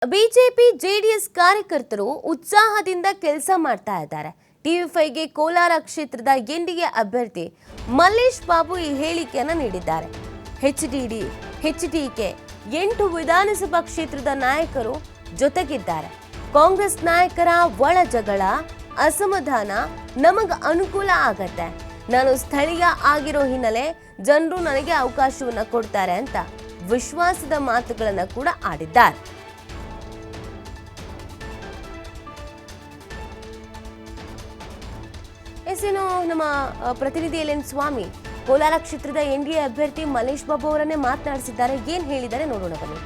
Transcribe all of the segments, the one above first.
BJP JDS ಕಾರ್ಯಕರ್ತರು ಉತ್ಸಾಹದಿಂದ ಕೆಲಸ ಮಾಡ್ತಾ ಇದ್ದಾರೆ. ಟಿವಿ5ಗೆ ಕೋಲಾರ ಕ್ಷೇತ್ರದ ಎನ್ಡಿಎ ಅಭ್ಯರ್ಥಿ ಮಲ್ಲೇಶ್ ಬಾಬು ಈ ಹೇಳಿಕೆಯನ್ನು ನೀಡಿದ್ದಾರೆ. ಎಚ್ಡಿಕೆ 8 ವಿಧಾನಸಭಾ ಕ್ಷೇತ್ರದ ನಾಯಕರು ಜೊತೆಗಿದ್ದಾರೆ. ಕಾಂಗ್ರೆಸ್ ನಾಯಕರ ಒಳ ಜಗಳ ಅಸಮಾಧಾನ ನಮಗೆ ಅನುಕೂಲ ಆಗತ್ತೆ. ನಾನು ಸ್ಥಳೀಯ ಆಗಿರೋ ಹಿನ್ನೆಲೆ ಜನರು ನನಗೆ ಅವಕಾಶವನ್ನ ಕೊಡ್ತಾರೆ ಅಂತ ವಿಶ್ವಾಸದ ಮಾತುಗಳನ್ನು ಕೂಡ ಆಡಿದ್ದಾರೆ. ಎಸ್ಸೇನೋ ನಮ್ಮ ಪ್ರತಿನಿಧಿ ಎಲ್ ಸ್ವಾಮಿ ಕೋಲಾರ ಕ್ಷೇತ್ರದ ಎನ್ಡಿಎ ಅಭ್ಯರ್ಥಿ ಮಲ್ಲೇಶ್ ಬಾಬು ಅವರನ್ನೇ ಮಾತನಾಡಿಸಿದ್ದಾರೆ. ಏನ್ ಹೇಳಿದ್ದಾರೆ ನೋಡೋಣ ಬನ್ನಿ.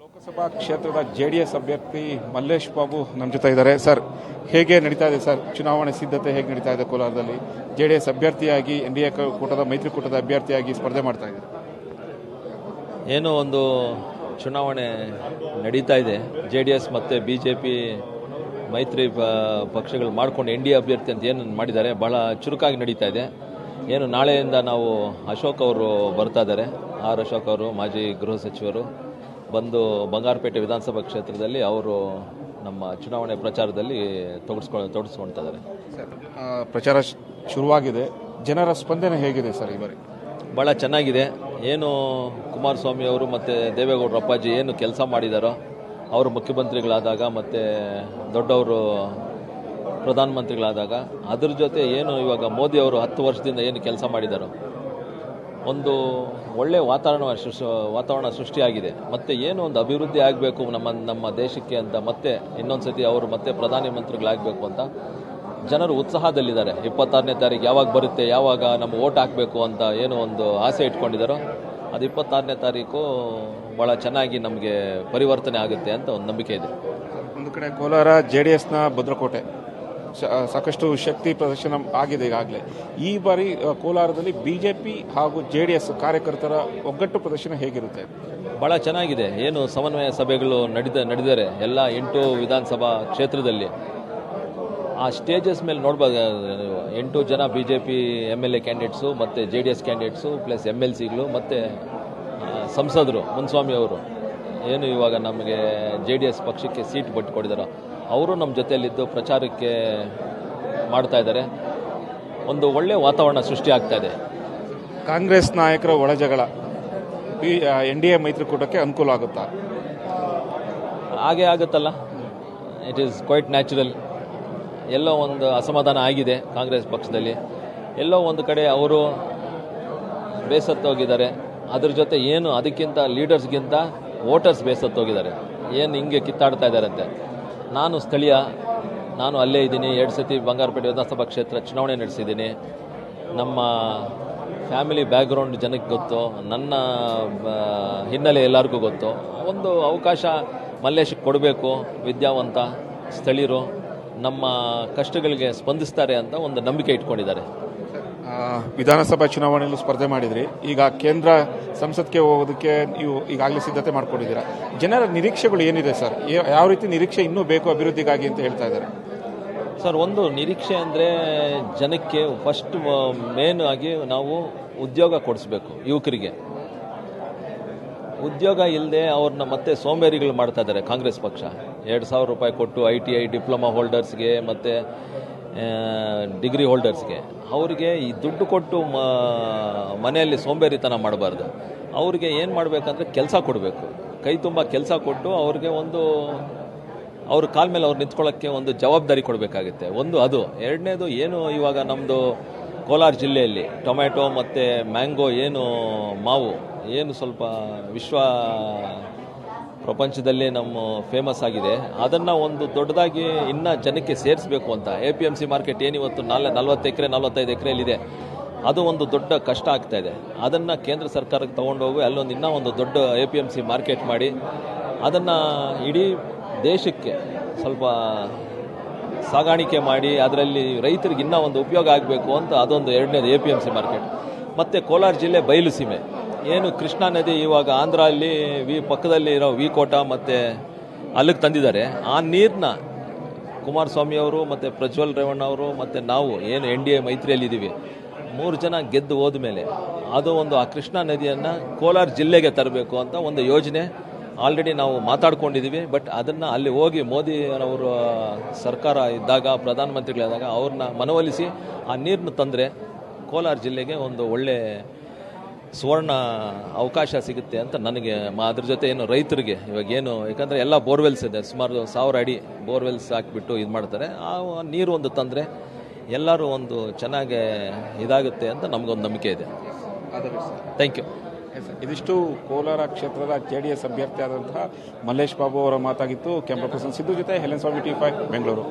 ಲೋಕಸಭಾ ಕ್ಷೇತ್ರದ ಜೆಡಿಎಸ್ ಅಭ್ಯರ್ಥಿ ಮಲ್ಲೇಶ್ ಬಾಬು ನಮ್ಮ ಜೊತೆ ಇದ್ದಾರೆ. ಸರ್, ಹೇಗೆ ನಡೀತಾ ಇದೆ ಸರ್ ಚುನಾವಣೆ ಸಿದ್ಧತೆ ಹೇಗೆ ನಡೀತಾ ಇದೆ? ಕೋಲಾರದಲ್ಲಿ ಜೆಡಿಎಸ್ ಅಭ್ಯರ್ಥಿಯಾಗಿ ಎನ್ಡಿಎ ಕೂಟದ ಮೈತ್ರಿಕೂಟದ ಅಭ್ಯರ್ಥಿಯಾಗಿ ಸ್ಪರ್ಧೆ ಮಾಡ್ತಾ ಇದ್ದಾರೆ. ಏನೋ ಒಂದು ಚುನಾವಣೆ ನಡೀತಾ ಇದೆ. ಜೆಡಿಎಸ್ ಮತ್ತು ಬಿಜೆಪಿ ಮೈತ್ರಿ ಪಕ್ಷಗಳು ಮಾಡ್ಕೊಂಡು ಎನ್ಡಿಎ ಅಭ್ಯರ್ಥಿ ಅಂತ ಏನು ಮಾಡಿದ್ದಾರೆ ಬಹಳ ಚುರುಕಾಗಿ ನಡೀತಾ ಇದೆ. ಏನು ನಾಳೆಯಿಂದ ನಾವು ಅಶೋಕ್ ಅವರು ಬರ್ತಾ ಇದ್ದಾರೆ. ಅಶೋಕ್ ಅವರು ಮಾಜಿ ಗೃಹ ಸಚಿವರು ಬಂದು ಬಂಗಾರಪೇಟೆ ವಿಧಾನಸಭಾ ಕ್ಷೇತ್ರದಲ್ಲಿ ಅವರು ನಮ್ಮ ಚುನಾವಣೆ ಪ್ರಚಾರದಲ್ಲಿ ತೊಡಗಿಸ್ಕೊಳ್ತಾ ಇದ್ದಾರೆ. ಪ್ರಚಾರ ಶುರುವಾಗಿದೆ. ಜನರ ಸ್ಪಂದನೆ ಹೇಗಿದೆ ಸರ್ ಈ ಬಾರಿ? ಭಾಳ ಚೆನ್ನಾಗಿದೆ. ಏನು ಕುಮಾರಸ್ವಾಮಿ ಅವರು ಮತ್ತು ದೇವೇಗೌಡರ ಅಪ್ಪಾಜಿ ಏನು ಕೆಲಸ ಮಾಡಿದಾರೋ ಅವರು ಮುಖ್ಯಮಂತ್ರಿಗಳಾದಾಗ ಮತ್ತು ದೊಡ್ಡವರು ಪ್ರಧಾನಮಂತ್ರಿಗಳಾದಾಗ ಅದ್ರ ಜೊತೆ ಏನು ಇವಾಗ ಮೋದಿ ಅವರು 10 ವರ್ಷದಿಂದ ಏನು ಕೆಲಸ ಮಾಡಿದಾರೋ ಒಂದು ಒಳ್ಳೆಯ ವಾತಾವರಣ ಸೃಷ್ಟಿಯಾಗಿದೆ. ಮತ್ತು ಏನು ಒಂದು ಅಭಿವೃದ್ಧಿ ಆಗಬೇಕು ನಮ್ಮ ದೇಶಕ್ಕೆ ಅಂತ ಮತ್ತೆ ಇನ್ನೊಂದು ಸತಿ ಅವರು ಮತ್ತೆ ಪ್ರಧಾನಮಂತ್ರಿಗಳಾಗಬೇಕು ಅಂತ ಜನರು ಉತ್ಸಾಹದಲ್ಲಿದ್ದಾರೆ. 26ನೇ ತಾರೀಕು ಯಾವಾಗ ಬರುತ್ತೆ, ಯಾವಾಗ ನಮ್ಮ ಓಟ್ ಹಾಕಬೇಕು ಅಂತ ಏನು ಒಂದು ಆಸೆ ಇಟ್ಕೊಂಡಿದ್ದಾರೋ ಅದು 26ನೇ ತಾರೀಕು ಭಾಳ ಚೆನ್ನಾಗಿ ನಮಗೆ ಪರಿವರ್ತನೆ ಆಗುತ್ತೆ ಅಂತ ಒಂದು ನಂಬಿಕೆ ಇದೆ. ಒಂದು ಕಡೆ ಕೋಲಾರ ಜೆಡಿಎಸ್ನ ಭದ್ರಕೋಟೆ, ಸಾಕಷ್ಟು ಶಕ್ತಿ ಪ್ರದರ್ಶನ ಆಗಿದೆ ಈಗಾಗಲೇ. ಈ ಬಾರಿ ಕೋಲಾರದಲ್ಲಿ ಬಿಜೆಪಿ ಹಾಗೂ ಜೆಡಿಎಸ್ ಕಾರ್ಯಕರ್ತರ ಒಗ್ಗಟ್ಟು ಪ್ರದರ್ಶನ ಹೇಗಿರುತ್ತೆ? ಭಾಳ ಚೆನ್ನಾಗಿದೆ. ಏನು ಸಮನ್ವಯ ಸಭೆಗಳು ನಡೆದರೆ ಎಲ್ಲ 8 ವಿಧಾನಸಭಾ ಕ್ಷೇತ್ರದಲ್ಲಿ ಆ ಸ್ಟೇಜಸ್ ಮೇಲೆ ನೋಡ್ಬೋದು. 8 ಜನ ಬಿಜೆಪಿ MLA ಕ್ಯಾಂಡಿಡೇಟ್ಸು ಮತ್ತು JDS ಕ್ಯಾಂಡಿಡೇಟ್ಸು ಪ್ಲಸ್ MLCಗಳು ಮತ್ತು ಸಂಸದರು ಮುನ್ಸ್ವಾಮಿ ಅವರು ಏನು ಇವಾಗ ನಮಗೆ JDS ಪಕ್ಷಕ್ಕೆ ಸೀಟ್ ಕೊಟ್ಟಿದ್ದಾರೋ ಅವರು ನಮ್ಮ ಜೊತೆಯಲ್ಲಿದ್ದು ಪ್ರಚಾರಕ್ಕೆ ಮಾಡ್ತಾ ಇದ್ದಾರೆ. ಒಂದು ಒಳ್ಳೆಯ ವಾತಾವರಣ ಸೃಷ್ಟಿ ಆಗ್ತಾ ಇದೆ. ಕಾಂಗ್ರೆಸ್ ನಾಯಕರ ಒಳಜಗಳ NDA ಮೈತ್ರಿಕೂಟಕ್ಕೆ ಅನುಕೂಲ ಆಗುತ್ತಾ? ಹಾಗೆ ಆಗುತ್ತಲ್ಲ, ಇಟ್ ಈಸ್ ಕ್ವೈಟ್ ನ್ಯಾಚುರಲ್. ಎಲ್ಲೋ ಒಂದು ಅಸಮಾಧಾನ ಆಗಿದೆ ಕಾಂಗ್ರೆಸ್ ಪಕ್ಷದಲ್ಲಿ. ಎಲ್ಲೋ ಒಂದು ಕಡೆ ಅವರು ಬೇಸತ್ತೋಗಿದ್ದಾರೆ. ಅದ್ರ ಜೊತೆ ಏನು ಅದಕ್ಕಿಂತ ಲೀಡರ್ಸ್ಗಿಂತ ವೋಟರ್ಸ್ ಬೇಸತ್ತೋಗಿದ್ದಾರೆ. ಏನು ಹಿಂಗೆ ಕಿತ್ತಾಡ್ತಾ ಇದ್ದಾರಂತೆ. ನಾನು ಸ್ಥಳೀಯ, ನಾನು ಅಲ್ಲೇ ಇದ್ದೀನಿ. 2 ಸತಿ ಬಂಗಾರಪೇಟೆ ವಿಧಾನಸಭಾ ಕ್ಷೇತ್ರ ಚುನಾವಣೆ ನಡೆಸಿದ್ದೀನಿ. ನಮ್ಮ ಫ್ಯಾಮಿಲಿ ಬ್ಯಾಕ್ಗ್ರೌಂಡ್ ಜನಕ್ಕೆ ಗೊತ್ತು, ನನ್ನ ಹಿನ್ನೆಲೆ ಎಲ್ಲರಿಗೂ ಗೊತ್ತು. ಒಂದು ಅವಕಾಶ ಮಲ್ಲೇಶಕ್ಕೆ ಕೊಡಬೇಕು. ವಿದ್ಯಾವಂತ ಸ್ಥಳೀಯರು ನಮ್ಮ ಕಷ್ಟಗಳಿಗೆ ಸ್ಪಂದಿಸ್ತಾರೆ ಅಂತ ಒಂದು ನಂಬಿಕೆ ಇಟ್ಕೊಂಡಿದ್ದಾರೆ. ವಿಧಾನಸಭಾ ಚುನಾವಣೆಯಲ್ಲೂ ಸ್ಪರ್ಧೆ ಮಾಡಿದ್ರಿ. ಈಗ ಕೇಂದ್ರ ಸಂಸತ್ಗೆ ಹೋಗೋದಕ್ಕೆ ನೀವು ಈಗಾಗಲೇ ಸಿದ್ಧತೆ ಮಾಡ್ಕೊಂಡಿದ್ದೀರಾ. ಜನರ ನಿರೀಕ್ಷೆಗಳು ಏನಿದೆ ಸರ್? ಯಾವ ರೀತಿ ನಿರೀಕ್ಷೆ ಇನ್ನೂ ಬೇಕು ಅಭಿವೃದ್ಧಿಗಾಗಿ ಅಂತ ಹೇಳ್ತಾ ಇದ್ದಾರೆ ಸರ್? ಒಂದು ನಿರೀಕ್ಷೆ ಅಂದರೆ ಜನಕ್ಕೆ ಫಸ್ಟ್ ಮೇನ್ ಆಗಿ ನಾವು ಉದ್ಯೋಗ ಕೊಡಿಸ್ಬೇಕು. ಯುವಕರಿಗೆ ಉದ್ಯೋಗ ಇಲ್ಲದೆ ಅವ್ರನ್ನ ಮತ್ತೆ ಸೋಂಬೇರಿಗಳು ಮಾಡ್ತಾ ಇದ್ದಾರೆ ಕಾಂಗ್ರೆಸ್ ಪಕ್ಷ. 2,000 ರೂಪಾಯಿ ಕೊಟ್ಟು ITI ಡಿಪ್ಲೊಮಾ ಹೋಲ್ಡರ್ಸ್ಗೆ ಮತ್ತು ಡಿಗ್ರಿ ಹೋಲ್ಡರ್ಸ್ಗೆ ಅವರಿಗೆ ಈ ದುಡ್ಡು ಕೊಟ್ಟು ಮನೆಯಲ್ಲಿ ಸೋಂಬೇರಿತನ ಮಾಡಬಾರ್ದು. ಅವ್ರಿಗೆ ಏನು ಮಾಡಬೇಕಂದ್ರೆ ಕೆಲಸ ಕೊಡಬೇಕು. ಕೈ ತುಂಬ ಕೆಲಸ ಕೊಟ್ಟು ಅವ್ರಿಗೆ ಒಂದು ಅವ್ರ ಕಾಲ ಮೇಲೆ ಅವ್ರು ನಿಂತ್ಕೊಳ್ಳೋಕ್ಕೆ ಒಂದು ಜವಾಬ್ದಾರಿ ಕೊಡಬೇಕಾಗುತ್ತೆ. ಒಂದು ಅದು. ಎರಡನೇದು ಏನು ಇವಾಗ ನಮ್ಮದು ಕೋಲಾರ ಜಿಲ್ಲೆಯಲ್ಲಿ ಟೊಮ್ಯಾಟೊ ಮತ್ತು ಮ್ಯಾಂಗೋ ಏನು ಮಾವು ಏನು ಸ್ವಲ್ಪ ಪ್ರಪಂಚದಲ್ಲಿ ನಮ್ಮ ಫೇಮಸ್ ಆಗಿದೆ. ಅದನ್ನು ಒಂದು ದೊಡ್ಡದಾಗಿ ಇನ್ನೂ ಜನಕ್ಕೆ ಸೇರಿಸಬೇಕು ಅಂತ APMC ಮಾರ್ಕೆಟ್ ಏನಿವತ್ತು 40 ಎಕರೆ 45 ಎಕರೆಯಲ್ಲಿದೆ, ಅದು ಒಂದು ದೊಡ್ಡ ಕಷ್ಟ ಆಗ್ತಾ ಇದೆ. ಅದನ್ನು ಕೇಂದ್ರ ಸರ್ಕಾರಕ್ಕೆ ತೊಗೊಂಡೋಗಿ ಅಲ್ಲೊಂದು ಇನ್ನೂ ಒಂದು ದೊಡ್ಡ APMC ಮಾರ್ಕೆಟ್ ಮಾಡಿ ಅದನ್ನು ಇಡೀ ದೇಶಕ್ಕೆ ಸ್ವಲ್ಪ ಸಾಗಾಣಿಕೆ ಮಾಡಿ ಅದರಲ್ಲಿ ರೈತರಿಗೆ ಇನ್ನೂ ಒಂದು ಉಪಯೋಗ ಆಗಬೇಕು ಅಂತ ಅದೊಂದು ಎರಡನೇದು APMC ಮಾರ್ಕೆಟ್. ಮತ್ತು ಕೋಲಾರ ಜಿಲ್ಲೆ ಬಯಲು ಸೀಮೆ ಏನು ಕೃಷ್ಣಾ ನದಿ ಇವಾಗ ಆಂಧ್ರಲ್ಲಿ ಪಕ್ಕದಲ್ಲಿ ಇರೋ ವಿಕೋಟ ಮತ್ತು ಅಲ್ಲಿಗೆ ತಂದಿದ್ದಾರೆ. ಆ ನೀರನ್ನ ಕುಮಾರಸ್ವಾಮಿ ಅವರು ಮತ್ತು ಪ್ರಜ್ವಲ್ ರೇವಣ್ಣ ಅವರು ಮತ್ತು ನಾವು ಏನು NDA ಮೈತ್ರಿಯಲ್ಲಿದ್ದೀವಿ 3 ಜನ ಗೆದ್ದು ಹೋದ ಮೇಲೆ ಅದು ಒಂದು ಆ ಕೃಷ್ಣಾ ನದಿಯನ್ನು ಕೋಲಾರ ಜಿಲ್ಲೆಗೆ ತರಬೇಕು ಅಂತ ಒಂದು ಯೋಜನೆ ಆಲ್ರೆಡಿ ನಾವು ಮಾತಾಡ್ಕೊಂಡಿದ್ದೀವಿ. ಬಟ್ ಅದನ್ನು ಅಲ್ಲಿ ಹೋಗಿ ಮೋದಿ ಅವರ ಸರ್ಕಾರ ಇದ್ದಾಗ ಪ್ರಧಾನಮಂತ್ರಿಗಳಿದ್ದಾಗ ಅವ್ರನ್ನ ಮನವೊಲಿಸಿ ಆ ನೀರನ್ನು ತಂದರೆ ಕೋಲಾರ ಜಿಲ್ಲೆಗೆ ಒಂದು ಒಳ್ಳೆ ಸುವರ್ಣ ಅವಕಾಶ ಸಿಗುತ್ತೆ ಅಂತ ನನಗೆ. ಅದ್ರ ಜೊತೆ ಏನು ರೈತರಿಗೆ ಇವಾಗೇನು, ಯಾಕಂದರೆ ಎಲ್ಲ ಬೋರ್ವೆಲ್ಸ್ ಇದೆ, ಸುಮಾರು 1000 ಅಡಿ ಬೋರ್ವೆಲ್ಸ್ ಹಾಕಿಬಿಟ್ಟು ಇದು ಮಾಡ್ತಾರೆ. ಆ ನೀರು ಒಂದು ತಂದರೆ ಎಲ್ಲರೂ ಒಂದು ಚೆನ್ನಾಗಿ ಇದಾಗುತ್ತೆ ಅಂತ ನಮಗೊಂದು ನಂಬಿಕೆ ಇದೆ. Thank you. ಇದಿಷ್ಟು ಕೋಲಾರ ಕ್ಷೇತ್ರದ JDS ಅಭ್ಯರ್ಥಿಯಾದಂತಹ ಮಲ್ಲೇಶ್ ಬಾಬು ಅವರ ಮಾತಾಗಿತ್ತು. ಕ್ಯಾಮ್ರಾ ಪರ್ಸನ್ ಸಿದ್ದು ಜೊತೆ ಹೆಲೆನ್ ಸ್ವಾಮಿ, T5 ಬೆಂಗಳೂರು.